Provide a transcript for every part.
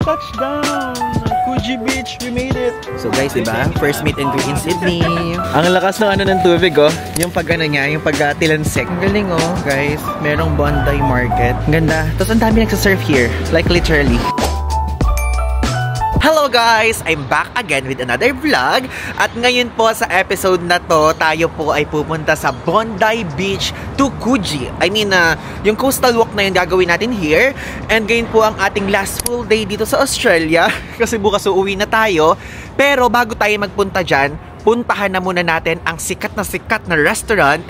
Touchdown! Coogee Beach, we made it! So guys, diba? First meet and greet in Sydney. Ang lakas ng ano ng tubig, oh. Yung pag ano niya, yung pagtilansik. Ang galing, oh, guys. Merong Bondi Market. Ang ganda. Tapos ang dami nagsasurf here. Like literally. Hello guys! I'm back again with another vlog. At ngayon po sa episode na to, tayo po ay pupunta sa Bondi Beach to Coogee. I mean, yung coastal walk na yun gagawin natin here. And ngayon po ang ating last full day dito sa Australia. Kasi bukas uuwi na tayo. Pero bago tayo magpunta dyan, puntahan na muna natin ang sikat na restaurant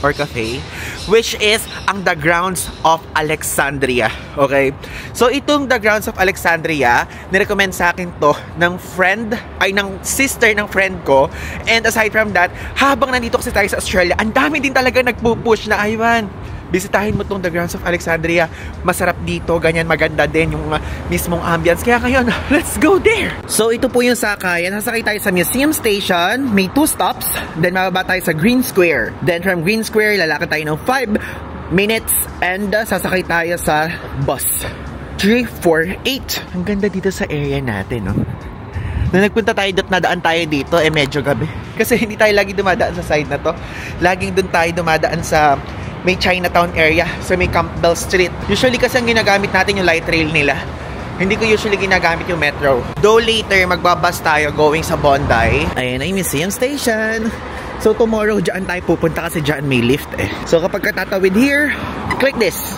or cafe, which is ang The Grounds of Alexandria. Okay? So, itong The Grounds of Alexandria, nirecommend sa akin to ng sister ng friend ko. And aside from that, habang nandito kasi tayo sa Australia, ang dami din talaga nagpupush na, aywan, bisitahin mo tong The Grounds of Alexandria. Masarap dito, ganyan, maganda din yung mismong ambience. Kaya ngayon, let's go there! So, ito po yung sakayan. Sasakay tayo sa Museum Station. May 2 stops. Then, mababa tayo sa Green Square. Then, from Green Square, lalakad tayo ng 5 minutes. And, sasakay tayo sa bus. 348. Ang ganda dito sa area natin, no? Nung nagpunta tayo, nadaan tayo dito, medyo gabi. Kasi hindi tayo lagi dumadaan sa side na to. Laging dun tayo dumadaan sa may Chinatown area, so may Campbell Street. Usually kasi ang ginagamit natin yung light rail nila. Hindi ko usually ginagamit yung metro. Though later, magbabas tayo going sa Bondi. Ayan ay Museum Station. So tomorrow, dyan tayo pupunta kasi dyan may lift eh. So kapag katatawid here, click this.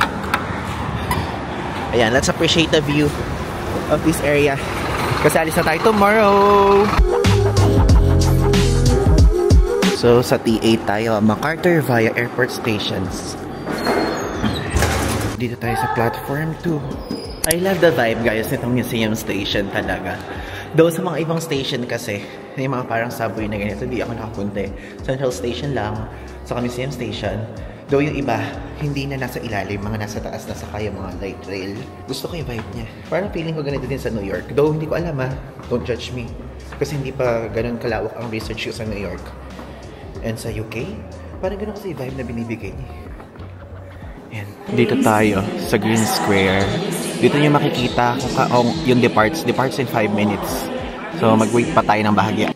Ayan, let's appreciate the view of this area. Kasi alis na tayo tomorrow. So, sa T8 tayo, MacArthur via Airport Stations. Dito tayo sa Platform 2. I love the vibe, guys, nitong Museum Station talaga. Though sa mga ibang station kasi, may mga parang subway na ganito, hindi ako nakapunta eh. Central Station lang, saka Museum Station. Though yung iba, hindi na nasa ilalim, mga nasa taas na sa kaya mga light rail. Gusto ko yung vibe niya. Parang feeling ko ganito din sa New York. Though hindi ko alam don't judge me. Kasi hindi pa ganun kalawak ang research ko sa New York. And sa UK, parang ganun kasi vibe na binibigay niya. Yan. Dito tayo sa Green Square. Dito nyo makikita kung yung departs in 5 minutes. So mag-wait pa tayo ng bahagya.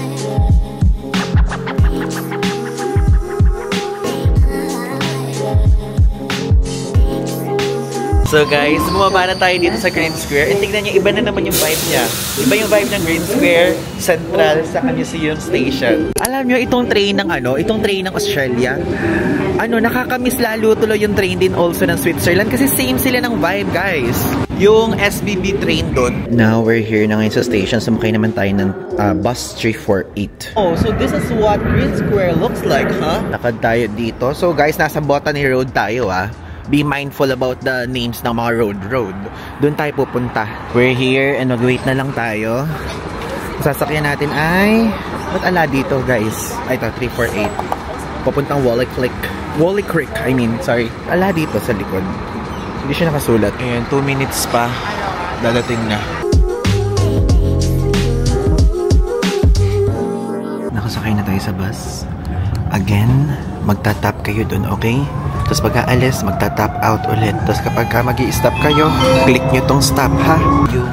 So guys, bumaba na tayo dito sa Green Square. And tignan nyo, iba na naman yung vibe niya. Iba yung vibe ng Green Square, Central, sa Museum Station. Alam nyo, itong train ng Australia, nakakamiss lalo tuloy yung train din also ng Switzerland kasi same sila ng vibe, guys. Yung SBB train doon. Now, we're here na ngayon sa station. Sumakay naman tayo ng bus 348. Oh, so this is what Green Square looks like, huh? Lakad tayo dito. So guys, nasa Botany Road tayo, Be mindful about the names ng mga road. Doon tayo pupunta. We're here and mag-wait na lang tayo. Sasakyan natin ay... Ba't ala dito, guys? Ay, ito, 348. Papuntang Wally Creek, sorry. Ala dito sa likod. Hindi siya nakasulat. Ayan, 2 minutes pa. Dadating na. Nakasakay na tayo sa bus. Again, magta-tap kayo doon, okay? Tapos pag-aalis, magta-tap out ulit. Tapos kapag mag-i-stop kayo, click nyo tong stop, ha? Yung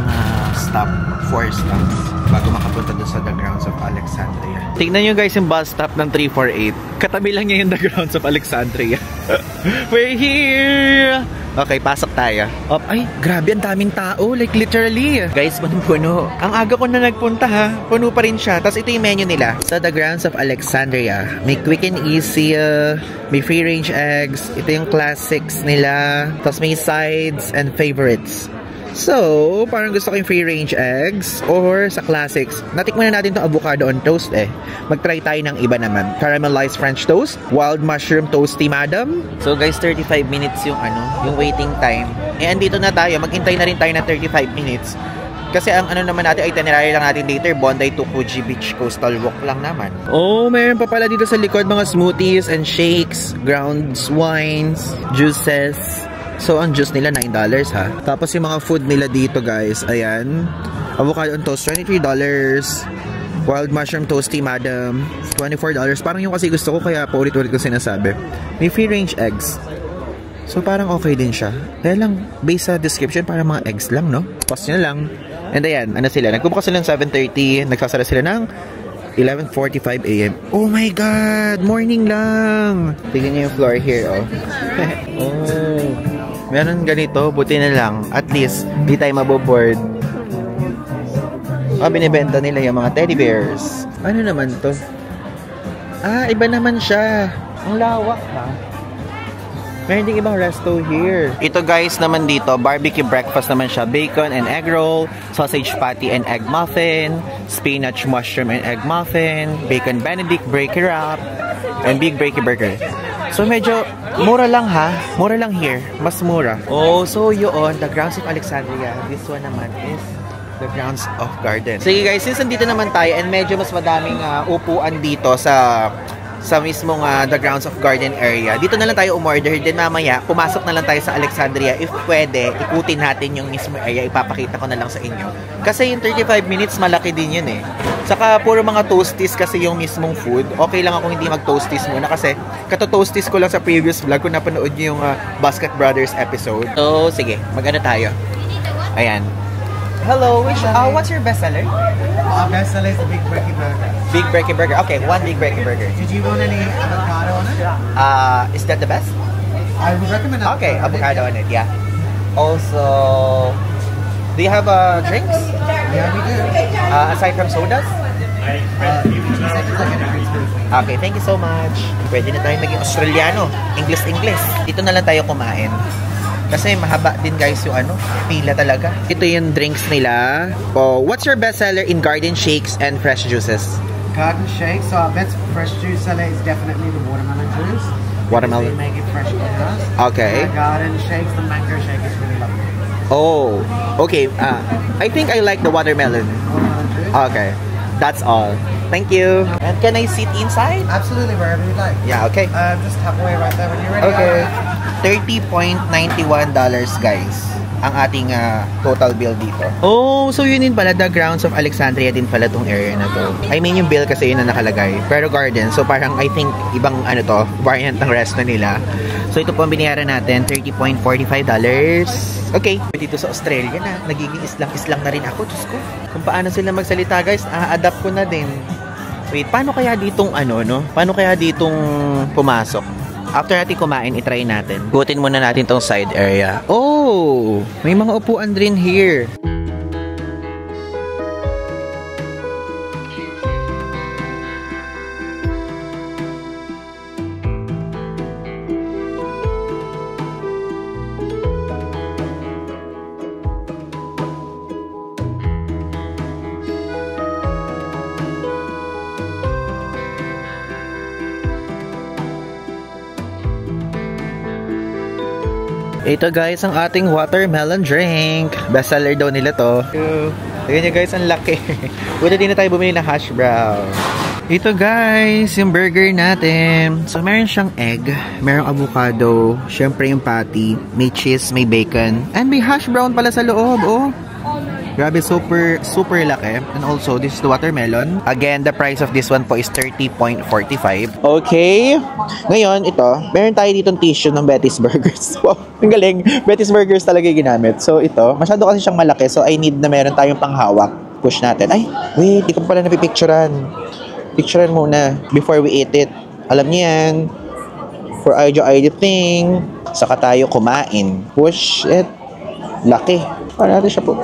stop, 4 stops bago makapunta doon sa The Grounds of Alexandria. Tignan nyo guys yung bus stop ng 348. Katabi lang niya yung The Grounds of Alexandria. We're here! Okay, pasok tayo. Ay, grabe, ang daming tao. Like, literally. Guys, punong-puno. Ang aga ko na nagpunta, puno pa rin siya. Tapos ito yung menu nila. Sa The Grounds of Alexandria, may quick and easy, may free-range eggs. Ito yung classics nila. Tapos may sides and favorites. So, parang gusto ko yung free-range eggs or sa classics. Natikman na natin itong avocado on toast Mag-try tayo ng iba naman. Caramelized French toast, wild mushroom toasty madam. So guys, 35 minutes yung waiting time. Andito na tayo. Maghintay na rin tayo ng 35 minutes. Kasi ang naman natin, itinerary lang natin later, Bondi to Coogee Beach Coastal Walk lang naman. Oh, mayroon pa pala dito sa likod mga smoothies and shakes, grounds, wines, juices. So, ang juice nila, $9 Tapos yung mga food nila dito, guys, ayan. Avocado on toast, $23. Wild mushroom toasty madam, $24. Parang yung kasi gusto ko, kaya paulit-ulit ko sinasabi. May free range eggs. So parang okay din siya. Kaya lang, based sa description, parang mga eggs lang, no? Pause nyo lang. And ayan, ano sila? Nagbubukas sila ng 7:30, nagsasara sila ng 11:45 AM. Oh my God! Morning lang! Tingnan niyo yung floor here, oh. Oh. Meron ganito, buti na lang. At least, di tayo maboboard. Oh, binibenta nila yung mga teddy bears. Ano naman to? Ah, iba naman siya. Ang lawak, ha? Meron ding ibang resto here. Ito guys naman dito, barbecue breakfast naman siya. Bacon and egg roll, sausage patty and egg muffin, spinach, mushroom and egg muffin, bacon benedict, breaky wrap, and big breaky burger. So medyo mura lang ha. Mura lang here. Mas mura. Oh, so yun, the grounds of Alexandria. This one naman is the grounds of garden. Sige guys, since nandito naman tayo and medyo mas madaming upuan dito sa mismong the grounds of garden area. Dito na lang tayo umorder. Then mamaya, pumasok na lang tayo sa Alexandria. If pwede, ikutin natin yung mismo area. Ipapakita ko na lang sa inyo. Kasi yung 35 minutes, malaki din yun eh. Saka puro mga toasties kasi yung mismong food. Okay lang ako hindi mag-toasties muna kasi kato-toasties ko lang sa previous vlog kung napanood nyo yung Basket Brothers episode. So, sige. Mag-ano tayo. Ayan. Hello, what's your bestseller? Bestseller is the Big Breaky Burger. Big Breaky Burger. Okay, one Big Breaky Burger. Did you want any avocado on it? Is that the best? I would recommend avocado. Okay, avocado on it, yeah. Also, do you have drinks? Yeah, we do. Aside from sodas? Okay, thank you so much. Pwede na tayo maging Australiano. English. Dito na lang tayo kumain. Kasi mahaba din guys yung pila talaga. Ito yung drinks nila. Oh, what's your bestseller in garden shakes and fresh juices? Garden shakes. So our best fresh juice seller is definitely the watermelon juice. Watermelon. They make it fresh in house. Okay. Garden shakes, the mango shake is really lovely. Oh, okay. I think I like the watermelon. Watermelon juice. Okay, that's all. Thank you. And can I sit inside? Absolutely, wherever you like. Yeah, okay. Just tap away right there when you're ready. Okay. $30.91 guys ang ating total bill dito. Oh, so yun din pala, the grounds of Alexandria din pala tong area na to. I mean yung bill kasi yun na nakalagay. Pero garden, so parang I think ibang variant ng resto nila. So ito po ang binayaran natin, $30.45. Okay. Dito sa Australia na, nagiging islang na rin ako. Diyos ko. Kung paano sila magsalita guys, adapt ko na din. Wait, paano kaya ditong Paano kaya ditong pumasok? After natin kumain, itry natin. Gutin muna natin tong side area. Oh! May mga upuan din here. Ito guys, ang ating watermelon drink. Bestseller daw nila to. Tignan nyo guys, ang laki. Buti din na tayo bumili ng hash brown. Ito guys, yung burger natin. So meron siyang egg, merong avocado, syempre yung patty, may cheese, may bacon, and may hash brown pala sa loob. Oh, grabe, super laki. And also, this is the watermelon. Again, the price of this one po is $30.45. Okay. Ngayon, ito, meron tayo ditong tissue ng Betty's Burgers. Wow, ang galing. Betty's Burgers talaga yung ginamit. So, ito, masyado kasi siyang malaki. So, I need na meron tayong panghawak. Push natin. Ay, wait, di ko pala napipicturean. Picturean muna before we eat it. Alam niyo yan. For audio thing. Saka tayo kumain. Push it. Laki. Para natin siya po.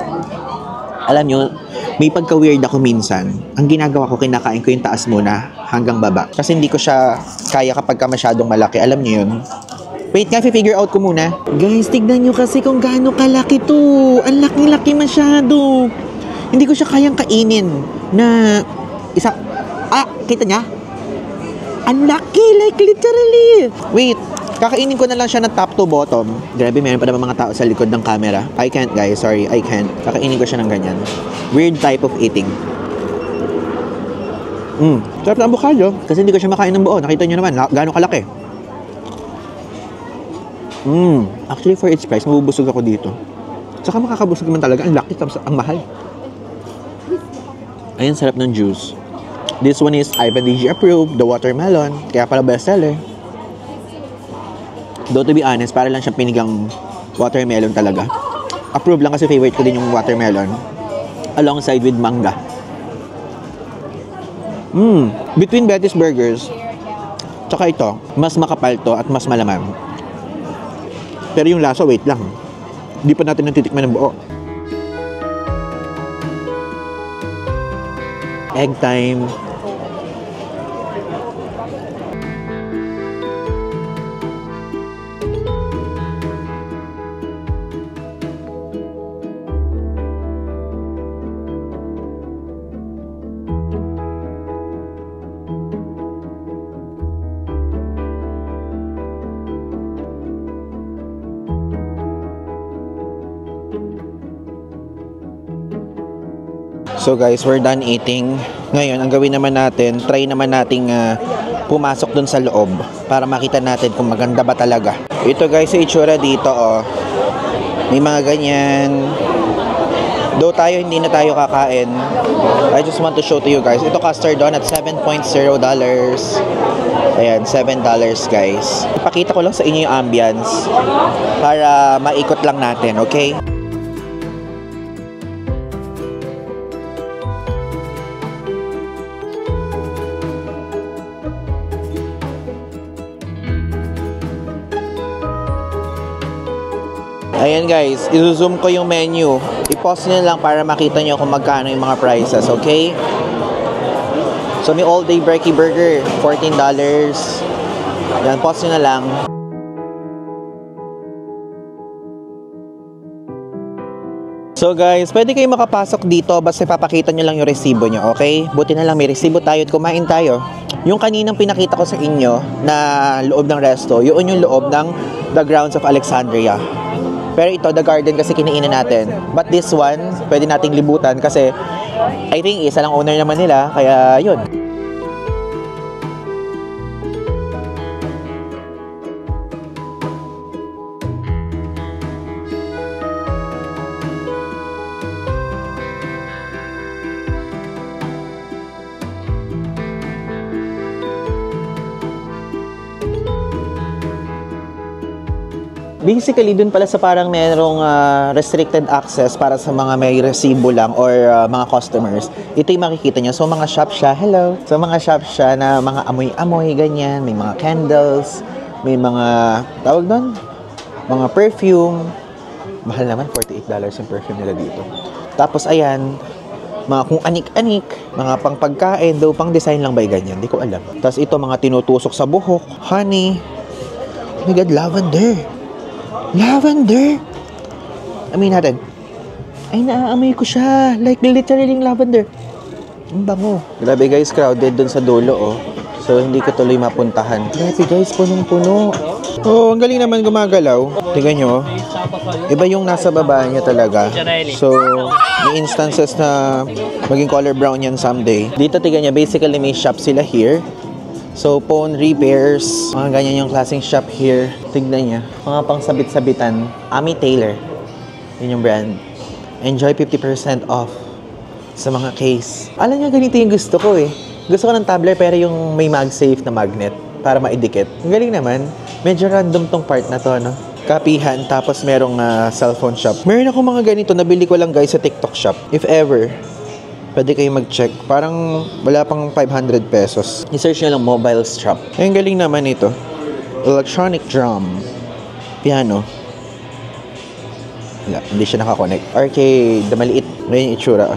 Alam nyo, may pagka-weird ako minsan. Ang ginagawa ko, kinakain ko yung taas muna hanggang baba. Kasi hindi ko siya kaya kapag ka masyadong malaki. Alam nyo yun? Wait nga, figure out ko muna. Guys, tignan nyo kasi kung gaano kalaki to. Ang laki-laki masyado. Hindi ko siya kayang kainin na isa... kita niya? Ang laki, like literally. Wait, kakainin ko na lang siya ng top to bottom. Grabe, meron pa naman mga tao sa likod ng camera. I can't guys, sorry, I can't. Kakainin ko siya ng ganyan. Weird type of eating. Sarap na avocado. Kasi hindi ko siya makain ng buo. Nakita nyo naman, gaano kalaki. Actually, for its price, mabubusog ako dito. Saka makakabusog naman talaga. Ang laki, ang mahal. Ayan, sarap ng juice. This one is Ivan DG approved, the watermelon. Kaya pala bestseller. Though to be honest, para lang siyang pinigang watermelon talaga. Approve lang kasi favorite ko din yung watermelon. Alongside with manga. Between Betty's Burgers, tsaka ito, mas makapal to at mas malaman. Pero yung lasa, wait lang. Hindi pa natin natitikman ng buo. Egg time. So guys, we're done eating. Ngayon, ang gawin naman natin, try naman nating pumasok dun sa loob para makita natin kung maganda ba talaga. Ito guys, yung itsura dito, oh. May mga ganyan. Though tayo, hindi na tayo kakain. I just want to show to you guys. Ito custard doon at $7.0. Ayan, $7 guys. Ipakita ko lang sa inyo yung ambience para maikot lang natin, okay? Ayan guys, i-zoom ko yung menu. I-pause nyo lang para makita nyo kung magkano yung mga prices, okay? So may all day brekkie burger, $14. Yan, pause nyo na lang. So guys, pwede kayo makapasok dito basta papakita nyo lang yung resibo nyo, okay? Buti na lang may resibo tayo at kumain tayo. Yung kaninang pinakita ko sa inyo na loob ng resto, yun yung loob ng The Grounds of Alexandria. Pero ito, The Garden kasi kiniinan natin. But this one, pwede nating libutan kasi I think isa lang owner naman nila, kaya yun. Basically, dun pala sa parang merong restricted access para sa mga may resibo lang or mga customers. Ito yung makikita nyo. So, mga shop siya. Hello! So, mga shop siya na mga amoy-amoy, ganyan. May mga candles. May mga, tawag doon? Mga perfume. Mahal naman, $48 yung perfume nila dito. Tapos, ayan, mga kung anik-anik, mga pang pagkain, daw pang design lang ba ganyan? Hindi ko alam. Tapos, ito mga tinutusok sa buhok. Honey. Oh my God, lavender. Lavender! Amoy natin. Ay, naaamoy ko siya. Like, literally lavender. Ang bango. Grabe guys, crowded dun sa dulo, oh. So, hindi ko tuloy mapuntahan. Grabe guys, punong-puno. Oh, ang galing naman gumagalaw. Tingnan nyo, iba yung nasa baba niya talaga. So, may instances na maging color brown yan someday. Dito, tingnan nyo, basically may shop sila here. So, phone repairs, mga ganyan yung klaseng shop here. Tignan niya. Mga pang sabit-sabitan. Ami Taylor. Yun yung brand. Enjoy 50% off sa mga case. Alam niyo, ganito yung gusto ko eh. Gusto ko ng tumbler pero yung may MagSafe na magnet para maidikit. Ang galing naman. Medyo random tong part na to, no? Kapihan, tapos merong cellphone shop. Meron ako mga ganito, nabili ko lang guys sa TikTok shop. If ever, pwede kayo mag-check. Parang wala pang 500 pesos. I-search nyo lang mobile strap. Ang galing naman ito. Electronic drum. Piano. Wala, hindi siya nakakonect. Arcade, maliit. Ngayon yung itsura.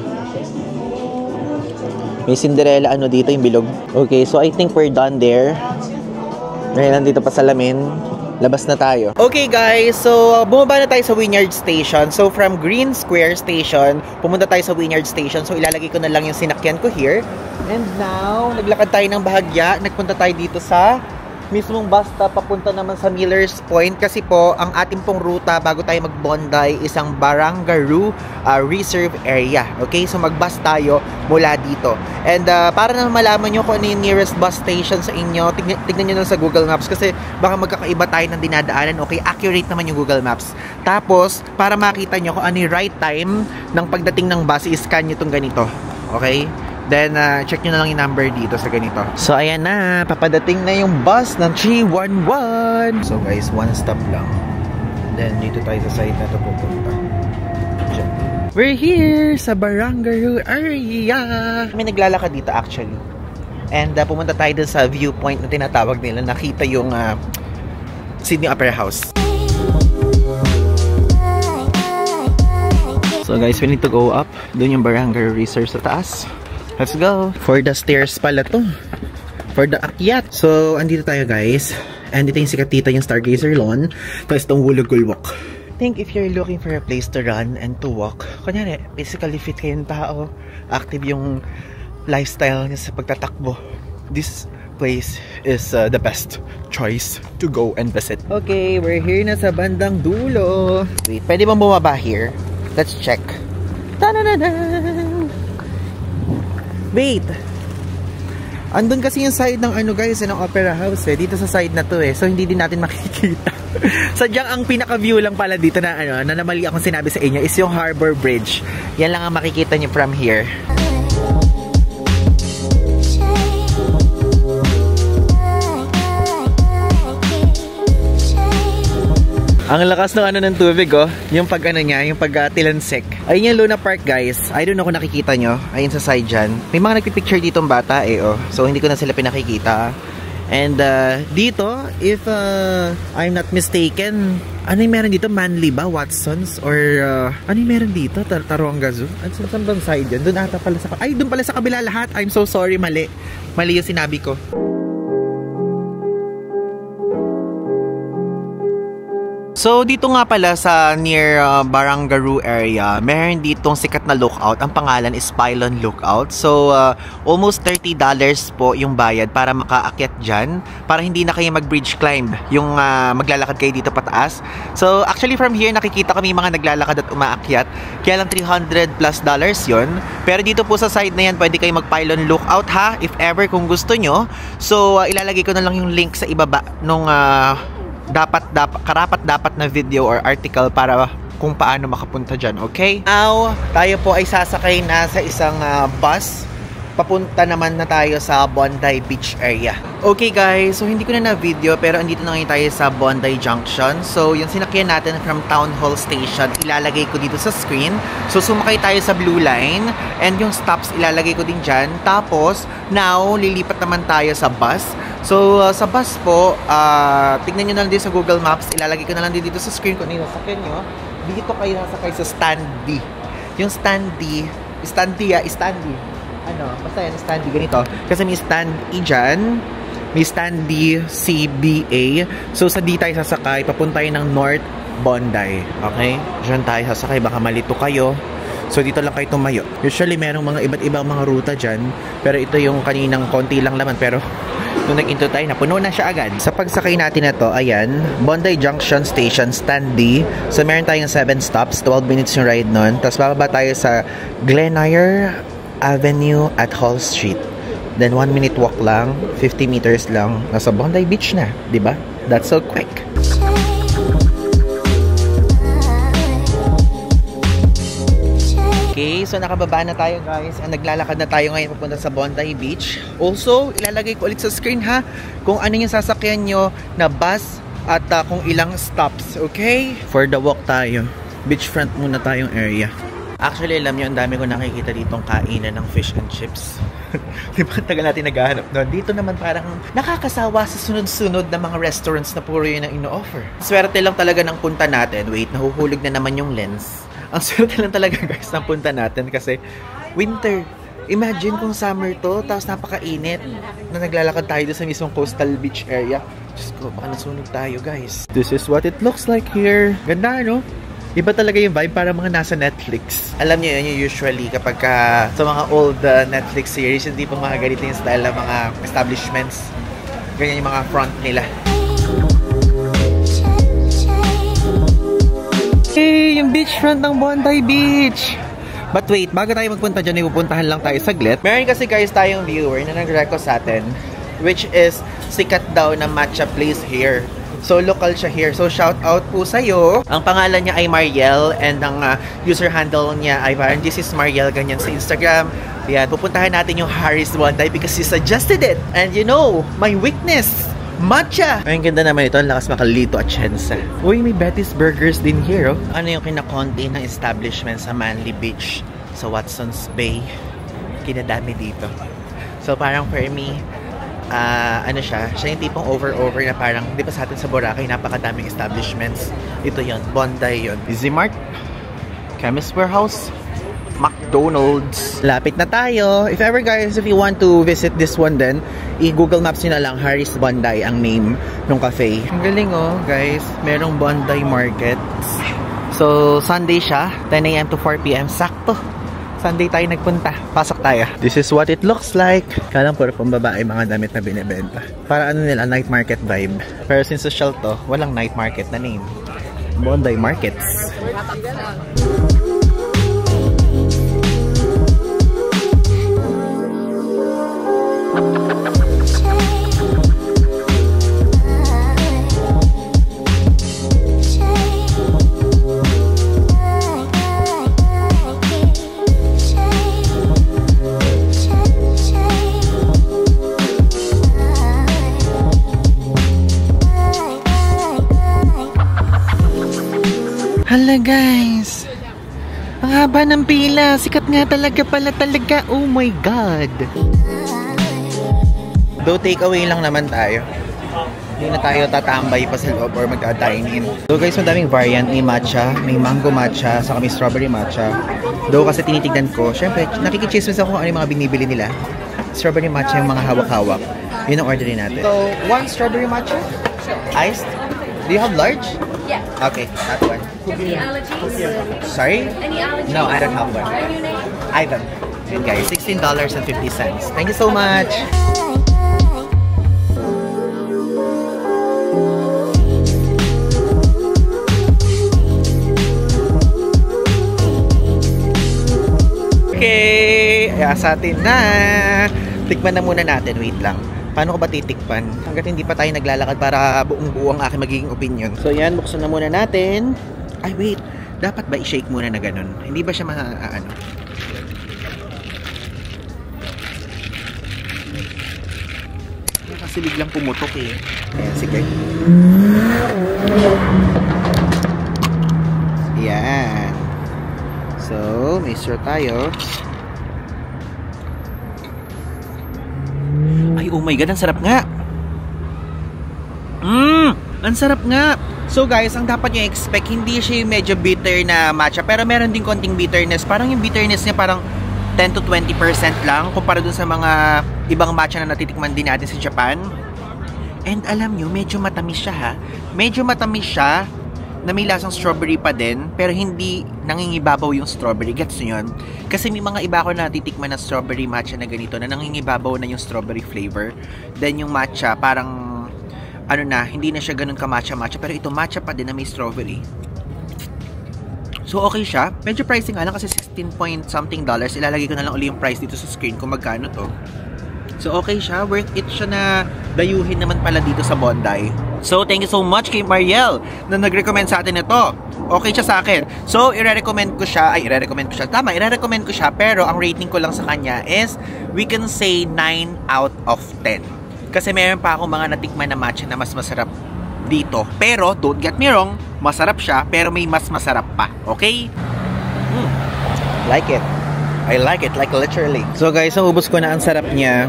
May Cinderella ano dito, yung bilog. Okay, so I think we're done there. Ngayon nandito pa salamin. Labas na tayo. Okay guys, so bumaba na tayo sa Wynyard Station. So from Green Square Station, pumunta tayo sa Wynyard Station. So ilalagay ko na lang yung sinakyan ko here. And now, naglakad tayo ng bahagya. Nagpunta tayo dito sa mismong bus stop papunta naman sa Millers Point kasi po ang ating pong ruta bago tayo mag-Bondi isang Barangaroo Reserve Area. Okay, so mag-bus tayo mula dito. And para na malaman nyo kung ano yung nearest bus station sa inyo, tignan nyo lang sa Google Maps kasi baka magkakaiba tayo ng dinadaanan. Okay, accurate naman yung Google Maps. Tapos, para makita nyo kung ano yung right time ng pagdating ng bus, i-scan nyo itong ganito. Okay? Then, check nyo na lang yung number dito sa ganito. So, ayan na. Papadating na yung bus ng 311. So, guys, one stop lang. Then, dito tayo sa side na ito pupunta. Diyan. We're here sa Barangaroo area. May naglalakad dito actually. And, pumunta tayo dun sa viewpoint na tinatawag nila. Nakita yung Sydney Opera House. So, guys, we need to go up. Doon yung Barangaroo Resort sa taas. Let's go. For the stairs pala to. For the akyat. So, andito tayo guys. And ito yung sikat dito yung Stargazer Lawn. Tapos itong Wulugul Walk. I think if you're looking for a place to run and to walk, kunyari, physically fit kayong tao, active yung lifestyle niya sa pagtatakbo, this place is the best choice to go and visit. Okay, we're here na sa bandang dulo. Wait, pwede bang bumaba here? Let's check. Ta-da-da-da! Wait. Andun kasi yung side ng ano guys, ng Opera House eh. Dito sa side na to eh. So hindi din natin makikita. Sadyang ang pinaka-view lang pala dito na ano, na namali akong sinabi sa inyo is yung Harbor Bridge. Yan lang ang makikita nyo from here. Ang lakas ng ano ng tubig oh. Yung pag ano niya, yung pag tilansik. Ayun yung Luna Park guys. I don't know kung nakikita nyo. Ayun sa side dyan. May mga nagpipicture dito ng bata eh oh. So hindi ko na sila pinakikita. And dito, if I'm not mistaken, ano yung meron dito? Manly ba? Watsons? Or ano yung meron dito? Taronga Zoo? Saan bang side yan? Doon ata pala sa... Ay, doon pala sa kabila lahat. I'm so sorry, mali. Mali yung sinabi ko. So, dito nga pala sa near Barangaroo area, meron ditong sikat na lookout. Ang pangalan is Pylon Lookout. So, almost $30 po yung bayad para makaakyat dyan. Para hindi na kayo mag-bridge climb. Yung maglalakad kayo dito pataas. So, actually from here, nakikita kami mga naglalakad at umaakyat. Kaya lang $300+ yun. Pero dito po sa side na yan, pwede kayo mag-Pylon Lookout ha, if ever kung gusto nyo. So, ilalagay ko na lang yung link sa ibaba nung... karapat-dapat na video or article para kung paano makapunta dyan, okay? Now, tayo po ay sasakay na sa isang bus. Papunta naman na tayo sa Bondi Beach area. Okay guys, so hindi ko na video pero andito na ngayon tayo sa Bondi Junction. So, yung sinakyan natin from Town Hall Station, ilalagay ko dito sa screen. So, sumakay tayo sa Blue Line and yung stops ilalagay ko din dyan. Tapos, now, lilipat naman tayo sa bus. So, sa bus po, tignan nyo na lang din sa Google Maps. Ilalagay ko na lang din dito sa screen kung ano yung nasakyan nyo. Dito kayo nasakay sa Stand D. Yung Stand D. Ano, basta yan, Stand D. Ganito. Kasi may Stand E dyan. May Stand D, CBA. So, sa D tayo sasakay. Papunta tayo ng North Bondi. Okay? Diyan tayo sasakay. Baka malito kayo. So, dito lang kayo tumayo. Usually, merong mga iba't ibang mga ruta dyan. Pero ito yung kaninang konti lang laman. Pero, nung nag-into tayo, napuno na siya agad. Sa pagsakay natin na to, ayan, Bondi Junction Station, Stand D. So, meron tayong 7 stops, 12 minutes yung ride nun. Tapos, bababa tayo sa Glenire Avenue at Hall Street. Then, 1 minute walk lang, 50 meters lang. Nasa Bondi Beach na, di ba? That's so quick. Okay, so nakababa na tayo guys. Naglalakad na tayo ngayon papunta sa Bondi Beach. Also, ilalagay ko ulit sa screen ha kung ano yung sasakyan nyo na bus at kung ilang stops, okay? For the walk tayo. Beachfront muna tayong area. Actually, alam nyo, ang dami ko nakikita ditong kainan ng fish and chips. Di ba, tagal natin naghahanap doon. Dito naman parang nakakasawa sa sunod-sunod na mga restaurants na puro yun ang ino-offer. Swerte lang talaga ng punta natin. Wait, nahuhulog na naman yung lens. Ang swerte lang talaga guys ng punta natin kasi winter. Imagine kung summer to, tapos napakainit na naglalakad tayo doon sa mismong coastal beach area. Diyos ko, baka nasunog tayo guys. This is what it looks like here. Ganda, no? Iba talaga yung vibe para mga nasa Netflix. Alam niyo yun, usually kapag sa mga old Netflix series, hindi pong mga ganito yung style ng mga establishments. Ganyan yung mga front nila. Hey, yung beachfront ng Bondi Beach! But wait, bago tayo magpunta dyan, ipupuntahan lang tayo saglit. Meron kasi guys tayong viewer na nag-request sa atin, which is sikat daw na matcha place here. So, local siya here. So, shout out po sa'yo. Ang pangalan niya ay Mariel and ang user handle niya ay parang this is Mariel, ganyan sa Instagram. Yan, pupuntahan natin yung Harry's Bondi because you suggested it. And you know, my weakness, matcha! Ay, ang ganda naman ito. Ang lakas makalito at Chensa. Uy, may Betty's Burgers din here, oh. Ano yung kinakonti ng establishment sa Manly Beach? Sa Watson's Bay. Kinadami dito. So, parang for me, ano siya yung tipong over na parang, di ba sa atin sa Boracay, napakadaming establishments. Ito yon, Bondi yon. Easy Mart, Chemist Warehouse, McDonald's. Lapit na tayo. If ever guys, if you want to visit this one then, i-Google Maps nyo na lang, Harry's Bondi ang name ng cafe. Ang galing oh, guys. Merong Bondi Markets. So, Sunday siya, 10 AM to 4 PM. Sakto. Sunday tayo nagpunta. Pasok tayo. This is what it looks like. Kalang puro pang babae mga damit na binibenta. Para ano nila, night market vibe. Pero since social to, walang night market na name. Bondi Markets. Hala guys, ang haba ng pila, sikat nga talaga. Oh my god. Though take away lang naman tayo, hindi na tayo tatambay pa sa loob or magka-dine in. So guys, madaming variant. May matcha, may mango matcha, saka may strawberry matcha. Though kasi tinitignan ko, syempre nakikichismis ako kung ano yung mga binibili nila. Strawberry matcha yung mga hawak-hawak, yun ang orderin natin. So, one strawberry matcha, iced. Do you have large? Yeah. Okay, that one. Any allergies? Sorry? Any allergies? No, I don't have one. What are your name? Ivan. Yun guys, $16.50. Thank you so much. Okay, sa atin na. Tikman na muna natin, wait lang. Paano ko ba titikpan? Hanggat hindi pa tayo naglalakad para buong-buo ang aking magiging opinion. So yan, buksan na muna natin. Ay wait, dapat ba i-shake muna na ganun? Hindi ba siya ano? Kasi biglang pumutok eh. Ayan, sige. Yan. So, may straw tayo. Ay, oh my god, ang sarap nga. Ang sarap nga. So guys, ang dapat nyo expect, hindi siya yung medyo bitter na matcha, pero meron din konting bitterness. Parang yung bitterness niya parang 10 to 20% lang kumpara dun sa mga ibang matcha na natitikman din natin sa Japan. And alam nyo, medyo matamis siya ha. Medyo matamis siya na may lasang strawberry pa din, pero hindi nangingibabaw yung strawberry. Gets nyo yun? Kasi may mga iba ako na natitikman na strawberry matcha na ganito na nangingibabaw na yung strawberry flavor. Then yung matcha parang ano na, hindi na siya ganun ka matcha-matcha, pero ito matcha pa din na may strawberry. So okay siya. Medyo pricing nga lang kasi $16-something. Ilalagay ko na lang uli yung price dito sa screen kung magkano to. So okay siya, worth it siya na dayuhin naman pala dito sa Bondi. So thank you so much kay Mariel na nag-recommend sa atin ito. Okay siya sa akin. So i-recommend ko siya, i-recommend ko siya, pero ang rating ko lang sa kanya is we can say 9 out of 10. Kasi meron pa akong mga natikman na matcha na mas masarap dito. Pero don't get me wrong, masarap siya, pero may mas masarap pa. Okay? Like it. I like it, like literally. So guys, naubos ko na, ang sarap niya.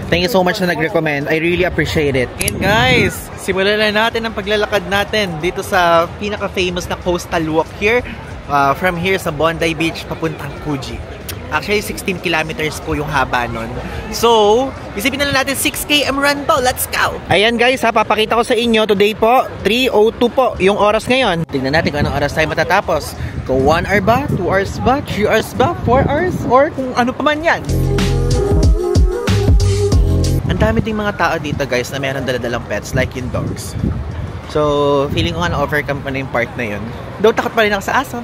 Thank you so much na nag-recommend. I really appreciate it. And guys, simulan na natin ang paglalakad natin dito sa pinaka-famous na coastal walk here. From here sa Bondi Beach, papuntang Fuji. Actually, 16 kilometers po yung haba nun. So, isipin na lang natin 6 km run to. Let's go! Ayan guys, papakita ko sa inyo. Today po, 3:02 po yung oras ngayon. Tingnan natin kung anong oras tayo matatapos. Kung 1 hour ba? 2 hours ba? 3 hours ba? 4 hours? Or kung ano pa man yan. Ang dami ding mga tao dito guys na meron daladalang pets like yung dogs. So, feeling ko nga na-overcome pa na yung part na yun. Though takot pa rin ako sa aso.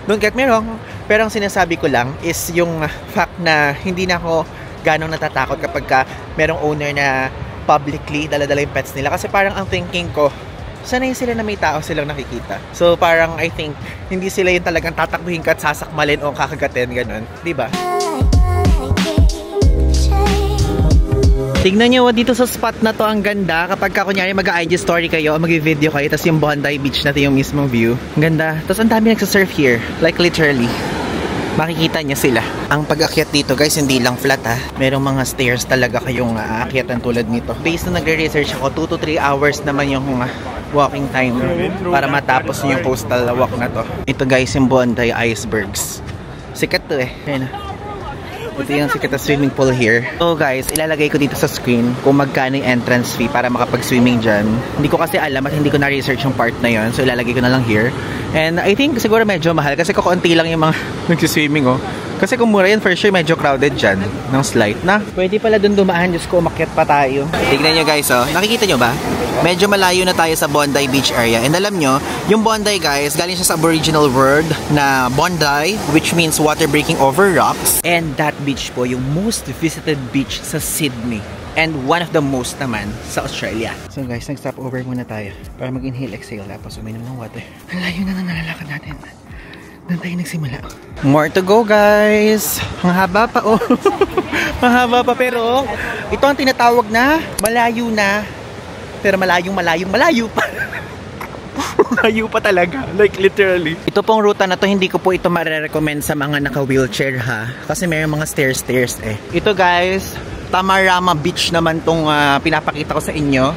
Don't get me wrong. Pero ang sinasabi ko lang is yung fact na hindi na ako ganong natatakot kapag ka merong owner na publicly daladala yung pets nila. Kasi parang ang thinking ko, sanay sila na may tao silang nakikita. So parang I think hindi sila yung talagang tatakbuhin ka at sasakmalin o kakagatin, ganun. Diba? Tignan nyo dito sa spot na to, ang ganda. Kapag kunyari mag-IG story kayo o mag-video kayo, tapos yung Bondi Beach na to yung mismong view. Ang ganda. Tapos ang dami nagsasurf here. Like literally. Makikita niya sila. Ang pag-akyat dito guys, hindi lang flat ha. Merong mga stairs talaga kayong aakyatan tulad nito. Based na nagre-research ako, 2 to 3 hours naman yung walking time para matapos yung coastal walk na to. Ito guys, yung Bondi Icebergs. Sikat to eh. Ayan. Ito yung sikat na swimming pool here. So guys, ilalagay ko dito sa screen kung magkano yung entrance fee para makapag-swimming dyan. Hindi ko kasi alam at hindi ko na-research yung part na yon. So ilalagay ko na lang here. And I think siguro medyo mahal kasi kukunti lang yung mga nagsiswimming oh. Kasi kung mura yan, for sure medyo crowded dyan ng slide na. Pwede pala dun dumaan, Diyos ko, umakyat pa tayo. Tignan nyo guys oh, nakikita nyo ba? Medyo malayo na tayo sa Bondi Beach area. And alam nyo, yung Bondi guys, galing siya sa Aboriginal word na Bondi, which means water breaking over rocks. And that beach po, yung most visited beach sa Sydney. And one of the most naman sa Australia. So guys, nag-stop over muna tayo para mag-inhale, exhale, tapos uminom ng water. Ang layo na nalalakad natin. Doon tayo nagsimula. More to go guys. Mahaba pa oh. Mahaba pa pero ito ang tinatawag na malayo na. Pero malayo pa. Malayo pa talaga. Like literally. Ito pong ruta na to, hindi ko po ito marirecommend sa mga naka-wheelchair ha. Kasi may mga stairs eh. Ito guys, Tamarama Beach naman tong pinapakita ko sa inyo.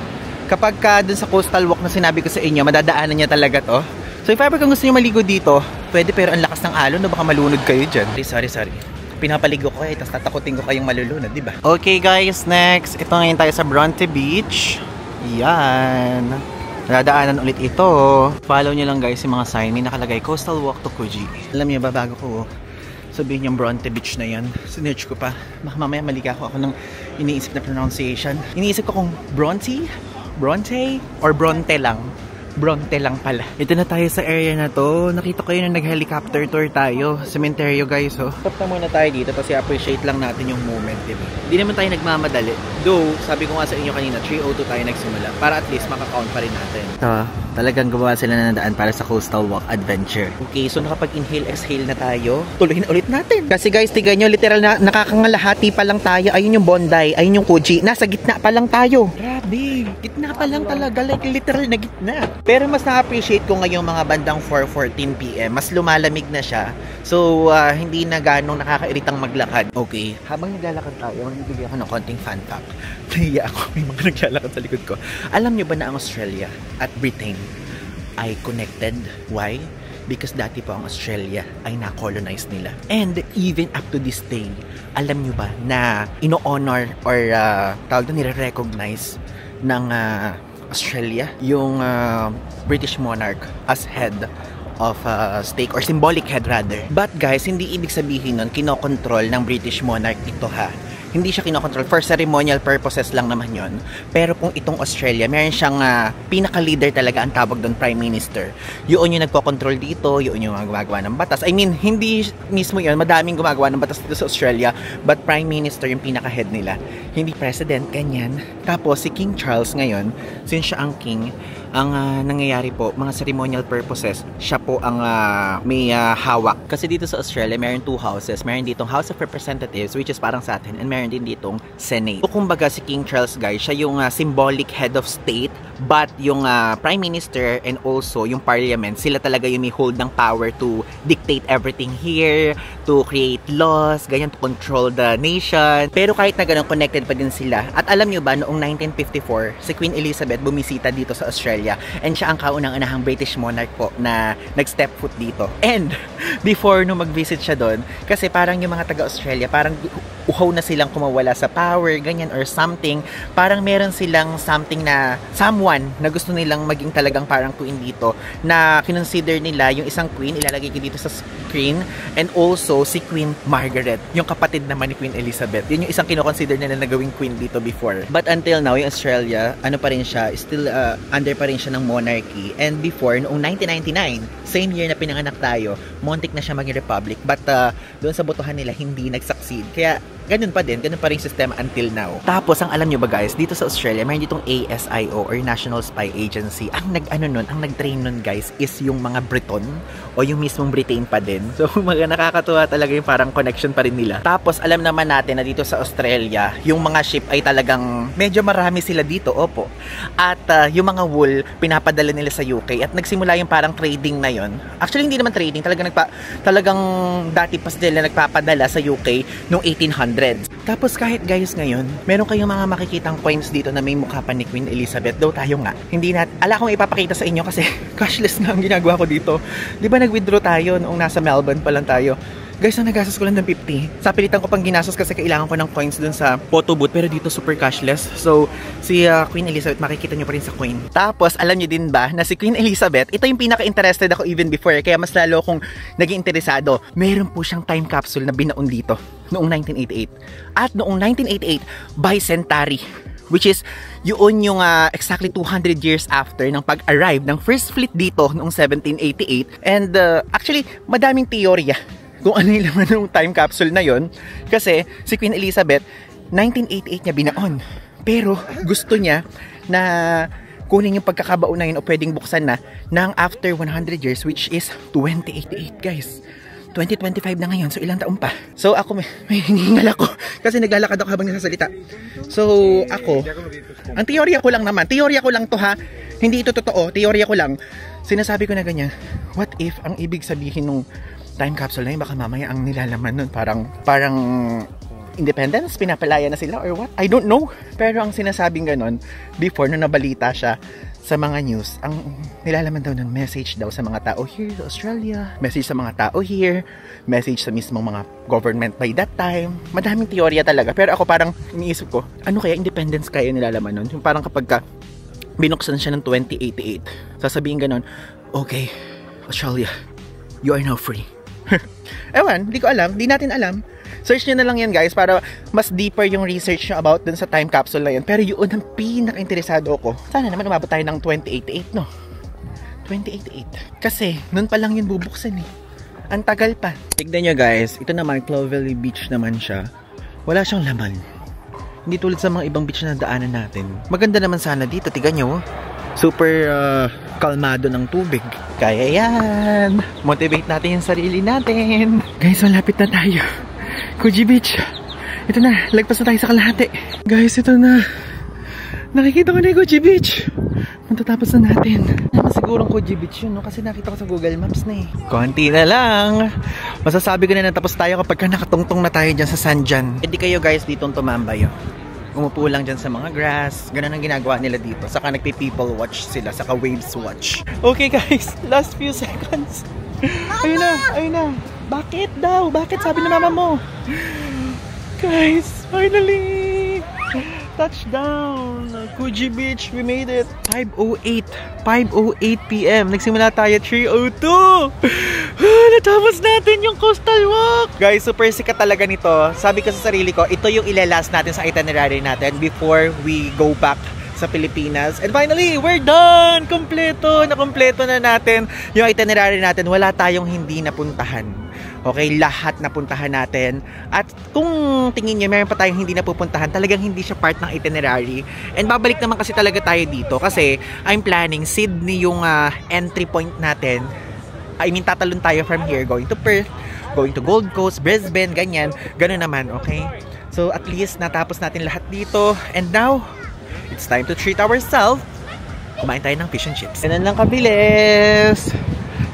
Kapag dun sa coastal walk na sinabi ko sa inyo, madadaanan niya talaga to. So if ever kung gusto niyo maligo dito, pwede, pero ang lakas ng alon, no, baka malunod kayo dyan. Sorry. Pinapaligo ko tapos tatakutin ko kayong malulunod, di ba? Okay guys, next. Ito ngayon tayo sa Bronte Beach. Yan. Nadaanan ulit ito. Follow nyo lang guys yung mga sign. May nakalagay, Coastal Walk to Coogee. Alam niyo ba, bago ko sabihin yung Bronte Beach na yan, sinerch ko pa. Baka mamaya maliga ako ng iniisip na pronunciation. Iniisip ko kung Bronte, or Bronte lang. Bronte lang pala. Ito na tayo sa area na to. Nakita ko yun na nag-helicopter tour tayo. Cementerio guys oh. Stop na muna tayo dito kasi appreciate lang natin yung moment, diba? Hindi naman tayo nagmamadali. Though, sabi ko nga sa inyo kanina, 3:02 tayo nagsimula. Para at least makakount pa rin natin. Ito, talagang gumawa sila na daan para sa Coastal Walk Adventure. Okay, so nakapag-inhale, exhale na tayo. Tuloy na ulit natin. Kasi guys, tignan nyo, literal na nakakangalahati pa lang tayo. Ayun yung Bondi, ayun yung Coogee. Nasa gitna pa lang tayo. Grabe, gitna pa lang talaga. Like literal na gitna. Pero mas na-appreciate ko ngayong mga bandang 4:14 PM. Mas lumalamig na siya. So, hindi na ganong nakakairitang maglakad. Okay. Habang naglalakad tayo, magbibigay ako ng konting fun fact. Nahiya ako. May mga naglalakad sa likod ko. Alam nyo ba na ang Australia at Britain ay connected? Why? Because dati po ang Australia ay na-colonize nila. And even up to this day, alam nyo ba na ino-honor or tawag doon, nire-recognize ng Australia yung British monarch as head of state or symbolic head rather. But guys, hindi ibig sabihin nun kinokontrol ng British monarch ito ha. Hindi siya kinokontrol. For ceremonial purposes lang naman yon. Pero kung itong Australia, meron siyang pinaka-leader talaga, ang tawag doon, Prime Minister. Yun yung nagko-control dito, yun yung gumagawa ng batas. I mean, hindi mismo yun, madaming gumagawa ng batas dito sa Australia, but Prime Minister yung pinaka-head nila. Hindi President, ganyan. Tapos si King Charles ngayon, since siya ang king, ang nangyayari po, mga ceremonial purposes, siya po ang may hawak. Kasi dito sa Australia, meron 2 houses. Meron ditong House of Representatives, which is parang sa atin, and meron din ditong Senate. So, kumbaga si King Charles, guys, siya yung symbolic head of state, but yung Prime Minister and also yung Parliament, sila talaga yung may hold ng power to dictate everything here, to create laws, ganyan, to control the nation. Pero kahit na ganun, connected pa din sila. At alam nyo ba, noong 1954, si Queen Elizabeth bumisita dito sa Australia. And siya ang kaunang-unahang British monarch po na nag-step foot dito. And before nung mag-visit siya doon, kasi parang yung mga taga-Australia, parang uhaw na silang kumawala sa power, ganyan, or something. Parang meron silang something na, someone na gusto nilang maging talagang parang queen dito, na kinonsider nila yung isang queen, ilalagay ko dito sa screen, and also si Queen Margaret, yung kapatid naman ni Queen Elizabeth. Yun yung isang kinoconsider nila na gawing queen dito before. But until now, yung Australia, ano pa rin siya, still under pa rin siya ng monarchy. And before, noong 1999, same year na pinanganak tayo, muntik na siya maging republic. But doon sa botohan nila, hindi nag-succeed. Kaya ganun pa rin sistema until now. Tapos, ang alam nyo ba guys, dito sa Australia, mayroon ditong ASIO or National Spy Agency. Ang nag-train nun guys, is yung mga Briton o yung mismong Britain pa din. So, nakakatuwa talaga yung parang connection pa rin nila. Tapos, alam naman natin na dito sa Australia, yung mga ship ay talagang medyo marami sila dito, opo. At yung mga wool, pinapadala nila sa UK at nagsimula yung parang trading na yon. Actually, hindi naman trading, talagang dati pa sila nagpapadala sa UK noong 1800s. Tapos kahit guys ngayon, meron kayong mga makikitang coins dito na may mukha pa ni Queen Elizabeth. Daw tayo nga. Ala kong ipapakita sa inyo kasi cashless na ang ginagawa ko dito. Di ba nag-withdraw tayo noong nasa Melbourne pa lang tayo? Guys, nagastos ko lang ng 50. Sa pilitan ko pang ginastos kasi kailangan ko ng coins dun sa photo booth. Pero dito super cashless. So, si Queen Elizabeth, makikita nyo pa rin sa coin. Tapos, alam nyo din ba na si Queen Elizabeth, ito yung pinaka-interested ako even before. Kaya mas lalo akong naging interesado. Meron po siyang time capsule na binaon dito noong 1988. At noong 1988, bicentenary. Which is, yun yung exactly 200 years after ng pag-arrive ng first fleet dito noong 1788. And actually, madaming teorya kung ano yung laman ng time capsule na yon. Kasi si Queen Elizabeth, 1988 niya binaon. Pero gusto niya na kunin yung pagkakabaon na yun o pwedeng buksan na ng after 100 years, which is 2088 guys. 2025 na ngayon, so ilang taon pa. So ako, may hinihingal ako kasi naglalakad ako habang nasasalita. So ako, ang teorya ko lang naman, teorya ko lang to ha, hindi ito totoo, teorya ko lang. Sinasabi ko na ganyan, what if ang ibig sabihin nung time capsule na yun, baka mamaya ang nilalaman nun parang independence, pinapalaya na sila or what? I don't know. Pero ang sinasabing ganon, before nung nabalita siya sa mga news, ang nilalaman daw ng message daw sa mga tao here sa Australia, message sa mga tao here, message sa mismong mga government by that time. Madaming teorya talaga. Pero ako parang iniisip ko, ano kaya independence kaya nilalaman nun? Yung parang kapag binuksan siya ng 2088, sasabihin ganon, okay, Australia, you are now free. Ewan, di ko alam, di natin alam. Search nyo na lang yan guys para mas deeper yung research nyo about dun sa time capsule na yun. Pero yun ang pinaka-interesado ko. Sana naman umabot tayo ng 2088 no? 2088. Kasi nun pa lang yun bubuksan eh. Ang tagal pa. Tignan nyo guys, ito naman Clovelly Beach naman siya. Wala siyang laman. Hindi tulad sa mga ibang beach na daanan natin. Maganda naman sana dito, tignan nyo. Super kalmado ng tubig. Kaya yan. Motivate natin yung sarili natin. Guys, malapit na tayo. Coogee Beach. Ito na. Lagpas na tayo sa kalahati. Guys, ito na. Nakikita ko na yung Coogee Beach. Matatapos na natin. Naman sigurong Coogee Beach yun, no? Kasi nakita ko sa Google Maps na eh. Konti na lang. Masasabi ko na natapos tayo kapag nakatungtong na tayo dyan sa sand dyan. Hindi kayo guys ditong tumambay. Umupo lang dyan sa mga grass. Ganun ang ginagawa nila dito. Saka nagpi-people watch sila. Saka waves watch. Okay guys, last few seconds. Ayun na, ayun na. Bakit daw? Bakit sabi ng mama mo? Guys, finally! Touchdown! Coogee Beach, we made it! 5:08 p.m. Nagsimula tayo 3:02! Natapos natin yung coastal walk! Guys, super sikat talaga nito. Sabi ko sa sarili ko, ito yung ilalast natin sa itinerary natin before we go back sa Pilipinas. And finally, we're done! Kompleto! Nakompleto na natin yung itinerary natin. Wala tayong hindi napuntahan. Okay, lahat napuntahan natin. At kung tingin nyo, meron pa tayong hindi napupuntahan, talagang hindi siya part ng itinerary. And babalik naman kasi talaga tayo dito kasi I'm planning Sydney yung entry point natin. I mean, tatalon tayo from here going to Perth, going to Gold Coast, Brisbane, ganyan. Ganun naman, okay? So at least natapos natin lahat dito. And now, it's time to treat ourselves. Kumain tayo ng fish and chips. Ganun lang kabilis.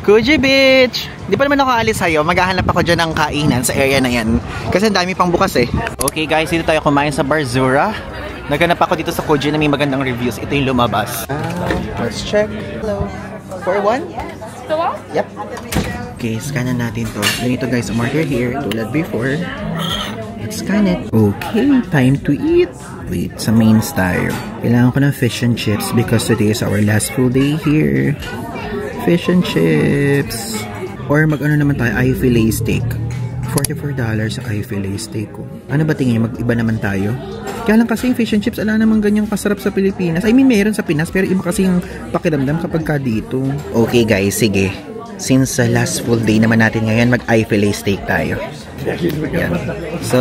Coogee Beach! Di pa naman ako alis sa'yo. Maghahanap ako dyan ng kainan sa area na yan. Kasi ang dami pang bukas eh. Okay guys, dito tayo kumain sa Barzura. Naghanap ako dito sa Coogee na may magandang reviews. Ito yung lumabas. Let's check. Hello. For one? So what? Yep. Okay, scanan natin to. Then ito guys, umorder here. Tulad before. Let's scan it. Okay, time to eat. Wait, sa mains tayo. Kailangan ko ng fish and chips because today is our last full day here. Fish and chips. Or mag-ano naman tayo, eye fillet steak. $44 sa eye fillet steak ko. Ano ba tingin? Mag-iba naman tayo? Kaya lang kasi yung fish and chips, ala naman ganyang kasarap sa Pilipinas. I mean, meron sa Pinas, pero iba kasi yung pakiramdam kapag ka dito. Okay guys, sige. Since last full day naman natin ngayon, mag-eye fillet steak tayo. Yan. So,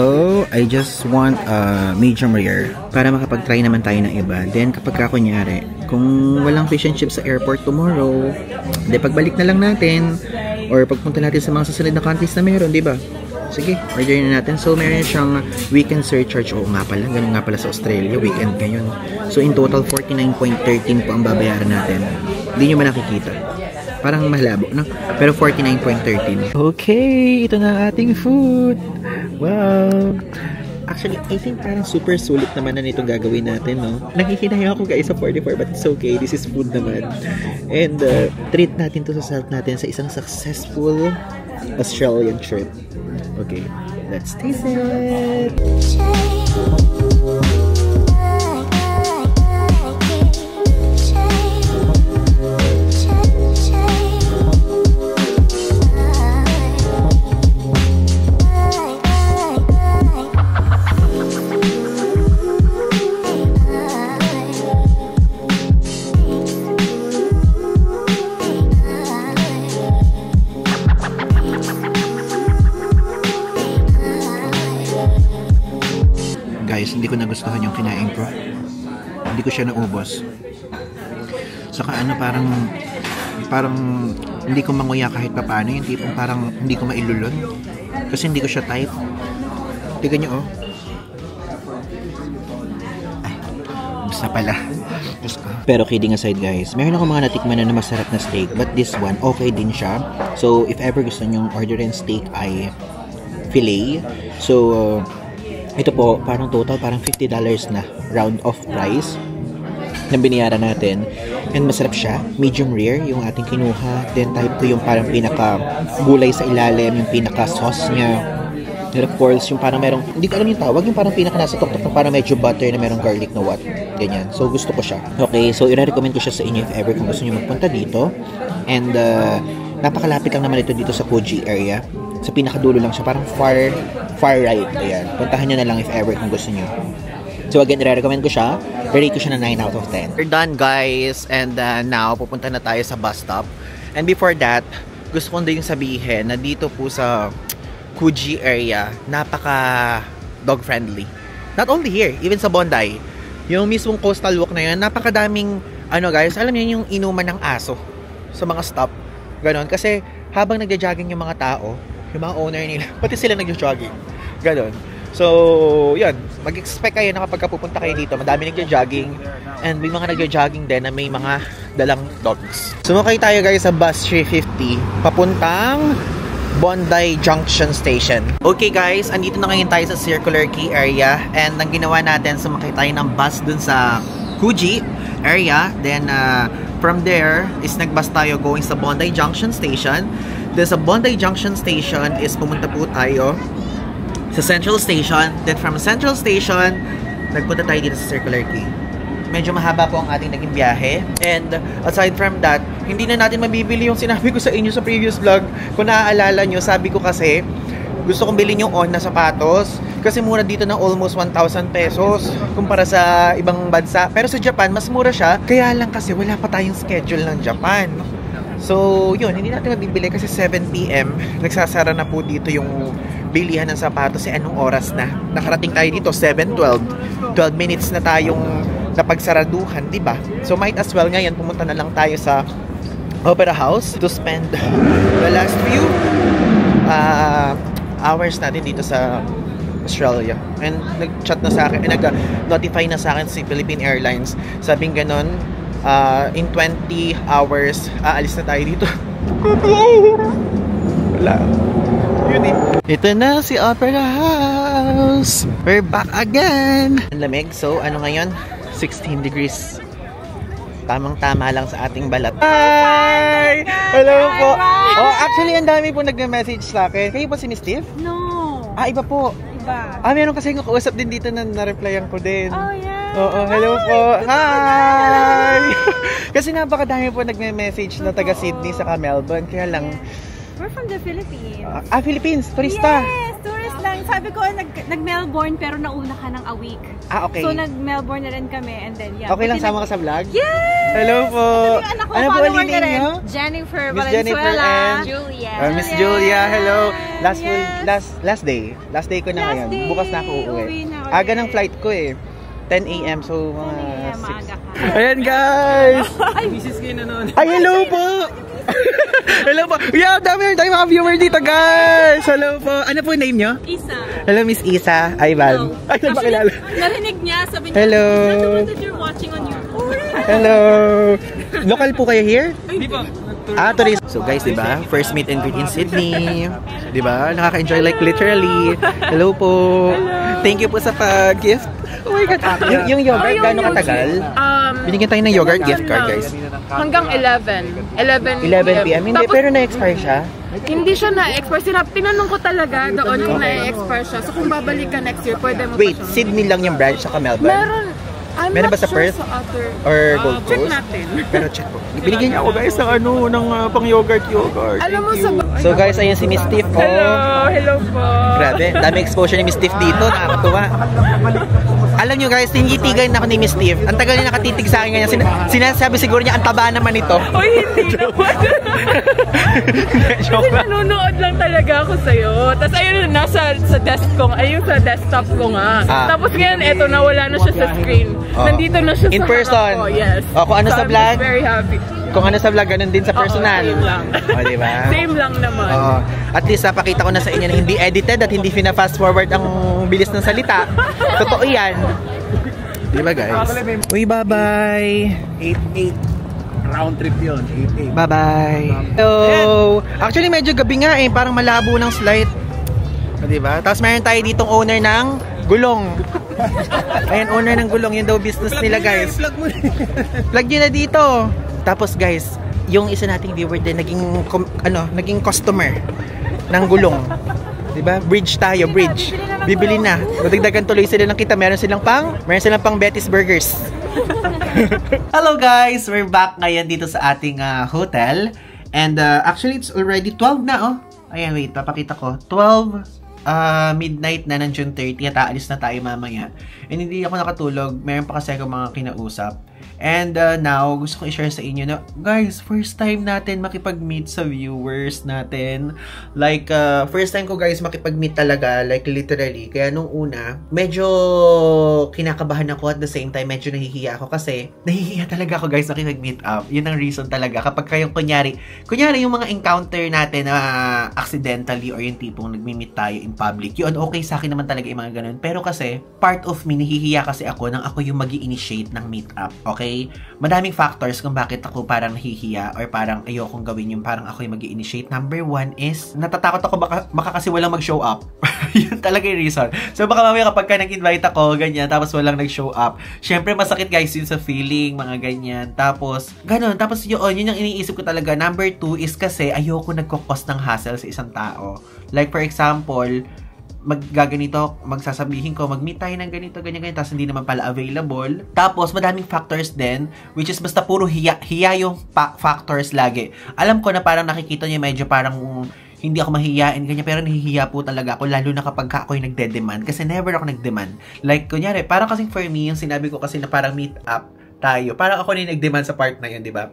I just want a medium rare para makapag-try naman tayo ng iba. Then, kapag kunyari, kung walang fish and chips sa airport tomorrow, di pagbalik na lang natin or pagpunta natin sa mga susunod na countries na meron, di ba? Sige, order na natin. So, meron siyang weekend surcharge. Oo nga pala, ganun nga pala sa Australia, weekend ngayon. So, in total, 49.13 po ang babayaran natin. Hindi nyo ba nakikita? Parang malabo, no? Pero 49.13. Okay, ito na ang ating food. Wow! Actually, I think parang super sulit naman na nitong gagawin natin, no? Nakikinayo ako guys sa 44, but it's okay. This is food naman. And treat natin to sa self natin sa isang successful Australian trip. Okay, let's taste it! Guys, hindi ko nagustuhan yung kinain ko. Hindi ko siya naubos. Saka ano, parang hindi ko manguya kahit papaano. Yung tipong parang hindi ko mailulon. Kasi hindi ko siya type. Tignan nyo, oh. Ay, basta pala. Pero kidding aside guys, meron ako mga natikman na masarap na steak. But this one, okay din siya. So, if ever gusto nyong orderin steak ay filet. So, ito po, parang total, parang $50 na round off price na binayaran natin. And masarap siya, medium rare yung ating kinuha. Then type 2 yung parang pinaka gulay sa ilalim, yung pinaka sauce niya. And of course, yung parang merong, hindi ko alam yung tawag, yung parang pinaka nasa tuktok na parang medyo butter na merong garlic na what. Ganyan. So gusto ko siya. Okay, so i-recommend ko siya sa inyo if ever kung gusto niyo magpunta dito. And napakalapit lang naman ito dito sa Coogee area. Sa pinakadulo lang siya, parang far right. Ayan. Puntahan nyo na lang if ever kung gusto nyo. So again, i-recommend ko siya. I-rate ko siya na 9 out of 10. We're done guys. And now, pupunta na tayo sa bus stop. And before that, gusto kong din sabihin na dito po sa Coogee area, napaka dog friendly. Not only here, even sa Bondi. Yung mismong coastal walk na yun, napakadaming, ano guys, alam niyo yung inuman ng aso sa mga stop. Ganon. Kasi habang nagja-jogging yung mga tao, yung mga owner nila, pati sila nagjo-jogging. Ganon. So, yun. Mag-expect kayo na kapag pupunta kayo dito, madami nagjo-jogging. And may mga nagjo-jogging din na may mga dalang dogs. Sumakay tayo guys sa bus 350 papuntang Bondi Junction Station. Okay guys, andito na ngayon tayo sa Circular Quay area. And ang ginawa natin, sumakay tayo ng bus dun sa Coogee area. Then, from there, is nag-bus tayo going sa Bondi Junction Station. Then sa Bondi Junction Station is pumunta po tayo sa Central Station. Then from Central Station, nagpunta tayo dito sa Circular Quay. Medyo mahaba po ang ating naging biyahe. And aside from that, hindi na natin mabibili yung sinabi ko sa inyo sa previous vlog. Kung naaalala nyo, sabi ko kasi, gusto kong bilhin yung On na sapatos. Kasi mura dito ng almost 1,000 pesos kumpara sa ibang bansa. Pero sa Japan, mas mura siya. Kaya lang kasi wala pa tayong schedule ng Japan. So, yun, hindi natin mabibili kasi 7 PM. Nagsasara na po dito yung bilihan ng sapatos. Anong oras na? Nakarating tayo dito, 7:12. 12 minutes na tayong napagsaraduhan, di ba? So, might as well ngayon, pumunta na lang tayo sa Opera House to spend the last few hours natin dito sa Australia. And nag-chat na sa akin, nag-notify na sa akin si Philippine Airlines. Sabing ganon, in 20 hours, aalis na tayo dito. Wala. Yun eh. Ito na si Opera House. We're back again. Ang lamig. So, ano ngayon? 16 degrees. Tamang-tama lang sa ating balat. Hi! Hello po. Oh, actually, ang dami po nag-message sa akin. Kayo po si Miss Steve? No. Iba po. Iba. Meron kasi nakausap din dito na na-replyan ko din. Oh, yeah. Oo, hello po. Hi! Kasi napakadami po nagme-message na taga Sydney saka Melbourne. Kaya lang... We're from the Philippines. Philippines. Turista. Yes, tourist lang. Sabi ko, nag-Melbourne pero nauna ka ng a week. Okay. So, nag-Melbourne na rin kami and then, yeah. Okay lang sama ka sa vlog? Yes! Hello po. Yung anak ko, ano po follower ulit na rin. ninyo? Jennifer Miss Valenzuela. Jennifer and Julia. Miss Julia, hello. Last day. Last day ko na ngayon. Bukas na ako uuwi. Aga ng flight ko eh. 10 a.m. So, mga 6. Ayan, guys! Ay, misis kayo na noon. Ay, hello po! Hello po! Yeah, dami mga viewer dito, guys! Hello po! Ano po name nyo? Isa. Hello, Miss Isa. Ivan. Ay, nagpakilala. Narinig niya, sabi niya, hello! that you're watching on YouTube. Hello! Local po kayo here? Hindi po. Tourist. So guys, diba? First meet and greet in Sydney. Diba? Nakaka-enjoy like literally. Hello po. Thank you po sa pag-gift. Oh my God. Yung yogurt, gano'ng katagal? Binigyan tayo ng yogurt gift card, guys. Hanggang 11 p.m. Hindi, pero na-expire siya. Hindi siya na-expire. Tinanong ko talaga doon kung na-expire siya. So kung babalik ka next year, pwede mo Wait, pa siyang... Sydney lang yung branch sa Melbourne? Meron. Meron ba sa sure Perth? sa other... Or Gold Coast? Check natin. Pero check po. Binigyan niya ako guys ng pang yogurt. Alam mo sa... So guys, ayun si Miss Tiff po. Hello po. Grabe, dami exposure ni Miss Tiff dito. Nakakatuwa. Alam nyo guys, tinitigan ako ni Miss Tiff. Ang tagal niya nakatitig sa akin ganyan. Sinasabi siguro niya, ang taba naman ito. Uy, hindi naman. Kasi nanonood lang talaga ako sa'yo. Tapos ayun, nasa sa desk ko, ayun sa desktop ko nga. Tapos ngayon, eto, nawala na siya sa screen. Nandito na siya in sa person. harap ko. Yes. Kung ano sa vlog. I'm very happy. Kung ano sa vlog, ganun din sa personal. Same lang. Diba? Same lang naman. At least napakita ko na sa inyo na hindi edited at hindi fina-fast forward ang bilis ng salita. Totoo yan. Diba guys? Uy, bye-bye. 8-8. Round trip yun. 8-8. Bye-bye. Hello. Actually, medyo gabi nga eh. Parang malabo ng slide. Diba? Tapos meron tayo ditong owner ng gulong. Ayan, owner ng gulong. Yun daw business nila, guys. Plug nyo na dito. Tapos, guys, yung isa nating viewer din, naging customer ng gulong. Diba? Bridge tayo, bridge. Bibili na. Madagdagan tuloy sila ng kita. Meron silang pang Betty's Burgers. Hello, guys! We're back ngayon dito sa ating hotel. And actually, it's already 12 na, oh. Ayan, wait. Papakita ko. 12 midnight na ng June 30 at aalis na tayo mamaya. And hindi ako nakatulog. Meron pa kasi akong mga kinausap. And now, gusto ko i-share sa inyo na, guys, first time natin makipag-meet sa viewers natin. Like, first time ko, guys, makipag-meet talaga. Like, literally. Kaya nung una, medyo kinakabahan ako at the same time, medyo nahihiya ako kasi nahihiya talaga ako, guys, nakipag-meet up. Yun ang reason talaga. Kapag kayong kunyari yung mga encounter natin na accidentally or yung tipong nagmi-meet tayo in public, yun, okay sa akin naman talaga yung mga ganun. Pero kasi, part of me, nahihiya kasi ako nang ako yung mag-i-initiate ng meet up. Okay? Madaming factors kung bakit ako parang nahihiya or parang ayokong gawin yung parang ako yung mag-i-initiate. Number one is, natatakot ako baka kasi walang mag-show up. Yun talaga yung reason. So baka mamaya kapag ka nag-invite ako, ganyan, tapos walang nag-show up. Syempre masakit guys yun sa feeling, mga ganyan. Tapos, ganun. Tapos yun yung iniisip ko talaga. Number two is kasi ayoko nagkukos ng hassle sa isang tao. Like for example, magsasabihin ko, mag-meet tayo ng ganito, ganyan, tapos hindi naman pala available. Tapos, madaming factors din, which is basta puro hiya yung factors lagi. Alam ko na parang nakikita niyo medyo parang hindi ako mahihiyain, ganyan, pero nahihiya po talaga ako, lalo na kapag ako yung nagde-demand, kasi never ako nag-demand. Like, kunyari, parang kasing for me, yung sinabi ko kasi na parang meet up tayo, parang ako na yung nag-demand sa part na yun, di ba?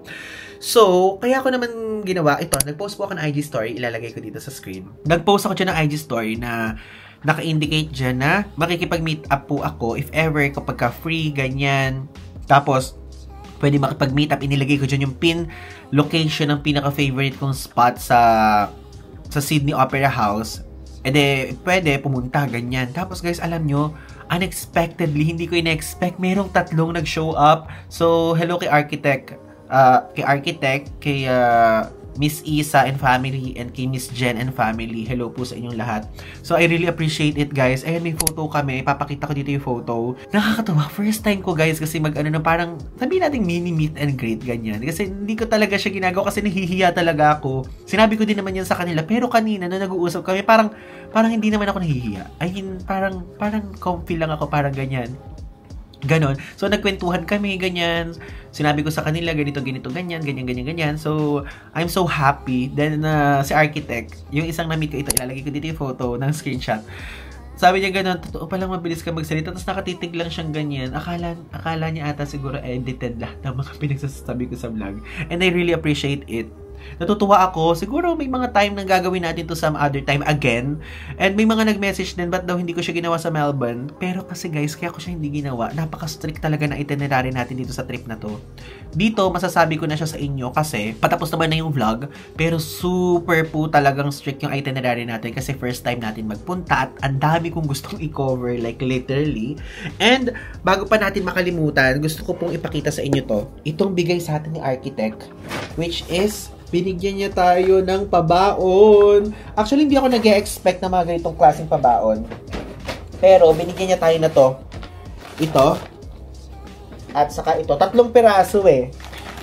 So, kaya ako naman ginawa ito. Nag-post po ako ng IG story. Ilalagay ko dito sa screen. Nag-post ako dyan ng IG story na naka-indicate dyan na makikipag-meet up po ako if ever kapag ka-free, ganyan. Tapos, pwede makipag-meet up. Inilagay ko dyan yung pin location ng pinaka-favorite kong spot sa Sydney Opera House. E de, pwede pumunta, ganyan. Tapos guys, alam nyo, unexpectedly, hindi ko ina-expect, merong 3 nag-show up. So, hello kay Architect, kay Miss Isa and family, and kay Miss Jen and family. Hello po sa inyong lahat. So, I really appreciate it, guys. Ayan, may photo kami. Papakita ko dito yung photo. Nakakatawa. First time ko, guys, kasi parang, sabihin natin mini meet and greet, ganyan. Kasi hindi ko talaga siya ginagawa kasi nahihiya talaga ako. Sinabi ko din naman yan sa kanila. Pero kanina, na nag-uusap kami, parang hindi naman ako nahihiya. I mean, parang comfy lang ako, parang ganyan. Ganon. So, nagkwentuhan kami, ganyan. Sinabi ko sa kanila, ganito, ganyan. So, I'm so happy. Then, si Architect, yung isang na-meet ko ito, ilalagay ko dito yung photo ng screenshot. Sabi niya ganon, totoo palang mabilis ka magsalita, tapos nakatitig lang siyang ganyan. Akala niya ata siguro edited lahat ng mga pinagsasabi ko sa vlog. And I really appreciate it. Natutuwa ako. Siguro may mga time nang gagawin natin to some other time again. And may mga nag-message din, ba't daw hindi ko siya ginawa sa Melbourne? Pero kasi guys, kaya ko siya hindi ginawa. Napaka-strict talaga na itinerary natin dito sa trip na to. Dito, masasabi ko na siya sa inyo kasi patapos naman na yung vlog. Pero super po talagang strict yung itinerary natin kasi first time natin magpunta at ang dami kong gustong i-cover, like literally. And bago pa natin makalimutan, gusto ko pong ipakita sa inyo to. Itong bigay sa atin ni Architect, which is binigyan niya tayo ng pabaon. Actually, hindi ako nag-e-expect na mga ganitong klaseng pabaon. Pero, binigyan niya tayo na to. Ito. At saka ito. 3 piraso eh.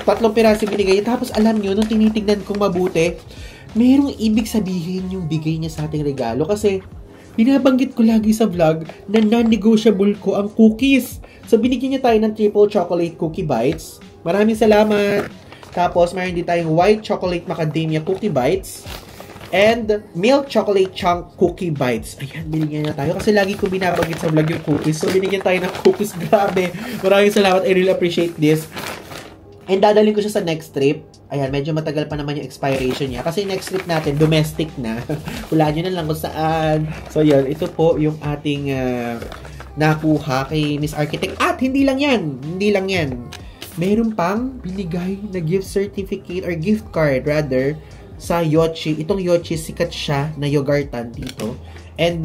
3 piraso binigay niya. Tapos, alam niyo, nung tinitignan kong mabuti, mayroong ibig sabihin yung bigay niya sa ating regalo. Kasi, binabanggit ko lagi sa vlog na non-negotiable ko ang cookies. So, binigyan niya tayo ng triple chocolate cookie bites. Maraming salamat! Tapos, mayroon din tayong white chocolate macadamia cookie bites. And milk chocolate chunk cookie bites. Ayan, binigyan na tayo. Kasi lagi ko binabagit sa vlog yung cookies. So, binigyan tayo ng cookies. Grabe. Maraming salamat. I really appreciate this. And dadalhin ko siya sa next trip. Ayan, medyo matagal pa naman yung expiration niya. Kasi next trip natin, domestic na. Hulaan nyo na lang kung saan. So, yun. Ito po yung ating nakuha kay Miss Architect. At hindi lang yan. Hindi lang yan. Meron pang binigay na gift certificate or gift card rather sa Yochi. Itong Yochi, sikat siya na yogurtan dito. And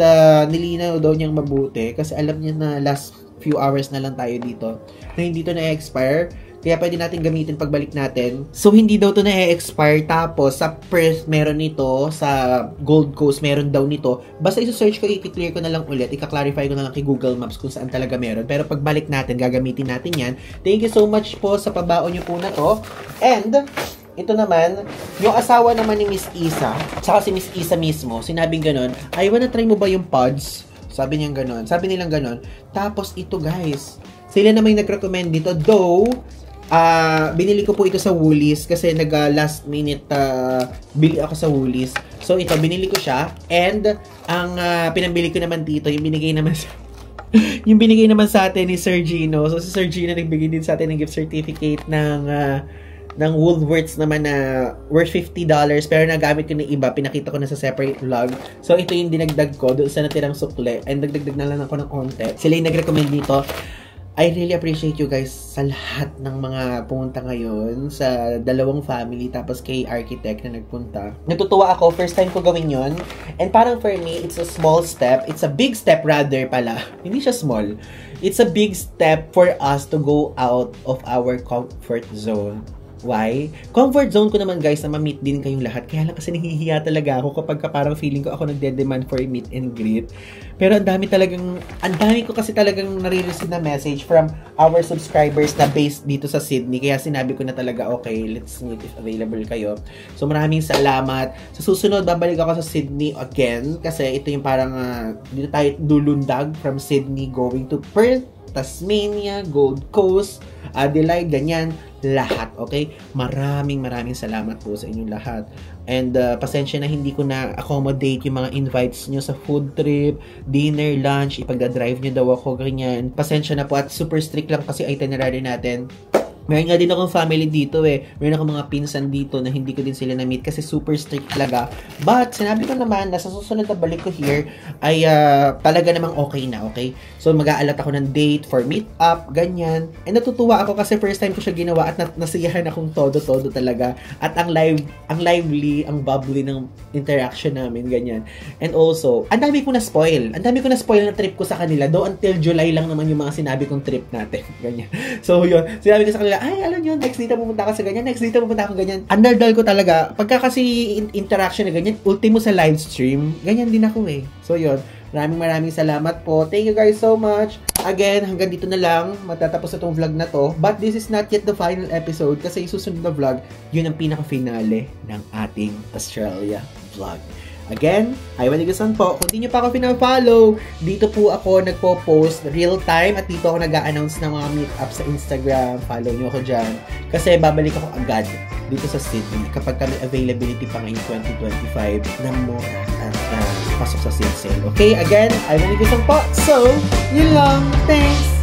nilinaw daw niyang mabuti kasi alam niya na last few hours na lang tayo dito na hindi to na-expire. Kaya pwede natin gamitin pagbalik natin. So, hindi daw to na-expire. Tapos, sa Perth meron nito. Sa Gold Coast meron daw nito. Basta isa-search ko, i-clear ko na lang ulit. I-clarify ko na lang kay Google Maps kung saan talaga meron. Pero pagbalik natin, gagamitin natin yan. Thank you so much po sa pabaon nyo po na to. And, ito naman, yung asawa naman ni Miss Isa, saka si Miss Isa mismo, sinabing ganon, ay, wanna try mo ba yung pods? Sabi nilang ganon. Sabi nilang ganon. Tapos, ito guys, sila naman yung nag-recommend dito. Though, binili ko po ito sa Woolies kasi nag-last minute bili ako sa Woolies. So, ito, binili ko siya. And, ang pinambili ko naman dito, yung binigay naman sa yung binigay naman sa atin ni Sir Gino. So, si Sir Gino nagbigay din sa atin ng gift certificate ng Woolworths naman na worth $50. Pero nagamit ko na iba. Pinakita ko na sa separate vlog. So, ito yung dinagdag ko doon sa natirang sukle. And nagdagdag na lang ako ng onte. Sila yung nag-recommend dito. I really appreciate you guys sa lahat ng mga pumunta ngayon sa dalawang family tapos kay Architect na nagpunta. Natutuwa ako, first time ko gawin yon. And parang for me, it's a small step. It's a big step rather pala. Hindi siya small. It's a big step for us to go out of our comfort zone. Why? Comfort zone ko naman guys na ma-meet din kayong lahat. Kaya lang kasi nahihiya talaga ako kapag parang feeling ko ako nagde-demand for meet and greet. Pero ang dami ko kasi talagang nare-receive na message from our subscribers na based dito sa Sydney. Kaya sinabi ko na talaga, okay, let's meet if available kayo. So maraming salamat. Sa susunod, babalik ako sa Sydney again. Kasi ito yung parang, dito tayo dulundag from Sydney going to Perth, Tasmania, Gold Coast, Adelaide, ganyan. Lahat, okay? Maraming salamat po sa inyong lahat. And pasensya na hindi ko na-accommodate yung mga invites nyo sa food trip, dinner, lunch, ipagdadrive nyo daw ako, ganyan. Pasensya na po at super strict lang kasi itinerary natin. Meron nga din akong family dito eh. Meron akong mga pinsan dito na hindi ko din sila na-meet kasi super strict talaga. But, sinabi ko naman na sa susunod na balik ko here ay talaga namang okay na, okay? So, mag-aalat ako ng date for meet up, ganyan. And natutuwa ako kasi first time ko siya ginawa at nasiyahan akong todo-todo talaga. At ang lively, ang bubbly ng interaction namin, ganyan. And also, ang dami ko na-spoil. Ang dami ko na-spoil na trip ko sa kanila. Though until July lang naman yung mga sinabi kong trip natin. Ganyan. So, yun. Sinabi ko sa kanila, ay, alam nyo, next dito pupunta ka sa ganyan, next dito pupunta ako ganyan. Andaldal ko talaga. Pagka kasi interaction na ganyan, ultimo sa live stream, ganyan din ako eh. So, yun. Maraming salamat po. Thank you guys so much. Again, hanggang dito na lang. Matatapos na tong vlog na to. But this is not yet the final episode kasi yung susunod na vlog, yun ang pinaka-finale ng ating Australia vlog. Again, hi Manigasan po. Kung di nyo pa ako pina-follow, dito po ako nagpo-post real time at dito ako nag-a-announce ng mga meet-up sa Instagram. Follow nyo ako dyan. Kasi babalik ako agad dito sa Sydney kapag kami availability pa ngayong 2025 na mura at pasok sa sale. Okay, again, hi Manigasan po. So, yun lang. Thanks!